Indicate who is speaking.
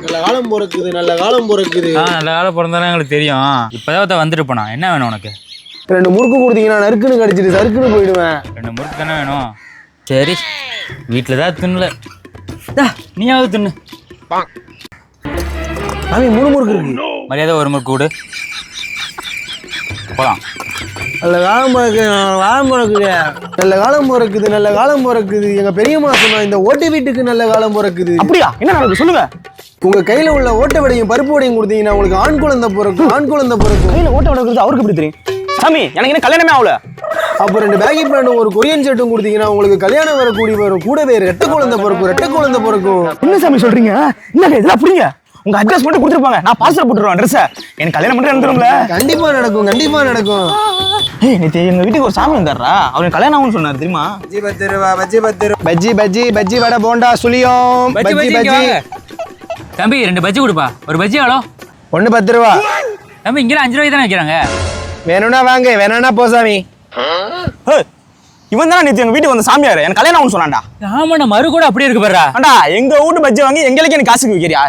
Speaker 1: நல்ல காலம் பிறக்குது, நல்ல காலம் பிறக்குது.
Speaker 2: நல்ல காலம் பிறந்தாலும் எங்களுக்கு தெரியும். இப்போதான் வந்துட்டு போனா. என்ன வேணும் உனக்கு?
Speaker 1: 2 முறுக்கு கொடுத்தீங்கன்னா நறுக்குன்னு கடிச்சிட்டு சறுக்குன்னு போயிடுவேன்.
Speaker 2: 2 முறுக்கு தானே வேணும். சரி, வீட்டில் தான் தின்னல, நீயாவது தின்னு.
Speaker 1: சாமி 3 முறுக்கு இருக்கு.
Speaker 2: மரியாதை 1 முறுக்கு கொடு, போலாம்.
Speaker 1: நல்ல காலம் பிறக்குது, காலம் பிறக்குது, நல்ல காலம் பிறக்குது, நல்ல காலம் பிறக்குது. எங்க பெரியம்மா சொன்னா இந்த ஓட்டை வீட்டுக்கு நல்ல காலம் பிறக்குது.
Speaker 3: அப்படியா? என்ன நடக்குது சொல்லுங்க.
Speaker 1: உங்க கையில உள்ள ஓட்டை வடையும் பருப்பு வடையும் கொடுத்தீங்கன்னா உங்களுக்கு ஆண் குழந்தை பிறக்கும், ஆண் குழந்தை பிறக்கும்.
Speaker 3: கையில ஓட்ட வடை அவருக்கு எப்படி தெரியும்? சாமி எனக்கு என்ன கல்யாணமே ஆகல.
Speaker 1: அப்போ 2 பேக்கி பேண்டும் ஒரு கொரியன் ஷர்ட்டும் கொடுத்தீங்கன்னா உங்களுக்கு கல்யாணம் வரும், கூடவே ரெட்டை குழந்தை பிறக்கும், ரெட்டை குழந்தை பிறக்கும்.
Speaker 3: என்ன சாமி சொல்றீங்க? என்னங்க இதெல்லாம் புரியுங்க. உங்க அட்ரஸ் மட்டும் கொடுத்துருப்பாங்க, நான் பார்சல் போட்டுருவேன் அட்ரஸ். எனக்கு கல்யாணம் மட்டும் நடந்துரும்ல?
Speaker 1: கண்டிப்பா நடக்கும், கண்டிப்பா நடக்கும்.
Speaker 3: நேற்று எங்க வீட்டுக்கு ஒரு சாமி வந்தாரா, அவருக்கு கல்யாணம் ஆகும்னு சொன்னார் தெரியுமா?
Speaker 1: பஜ்ஜி 10 ரூபா, பஜ்ஜி 10 ரூபா, பஜ்ஜி பஜ்ஜி பஜ்ஜி வடை போண்டா சுளியம் பஜ்ஜி பஜ்ஜி.
Speaker 2: தம்பி 2 பஜ்ஜி கொடுப்பா. ஒரு பஜ்ஜி எவ்வளோ?
Speaker 1: 1 10 ரூபா.
Speaker 2: தம்பி இங்கே 5 ரூபாய்க்கு தானே வைக்கிறாங்க.
Speaker 1: வேணும்னா வாங்க, வேணாம்னா போ சாமி.
Speaker 3: இவன் தானே நேற்று எங்க வீட்டுக்கு வந்த சாமியார் எனக்கு கல்யாணம் ஆகும்னு சொன்னான்டா.
Speaker 2: ஆமாண்ணா, மறு கூட அப்படியே இருக்கு பாருடா.
Speaker 3: ஆண்டா எங்க வீட்டு பஜ்ஜி வாங்கி எங்களுக்கு எனக்கு காசுக்கு வைக்கிறியா?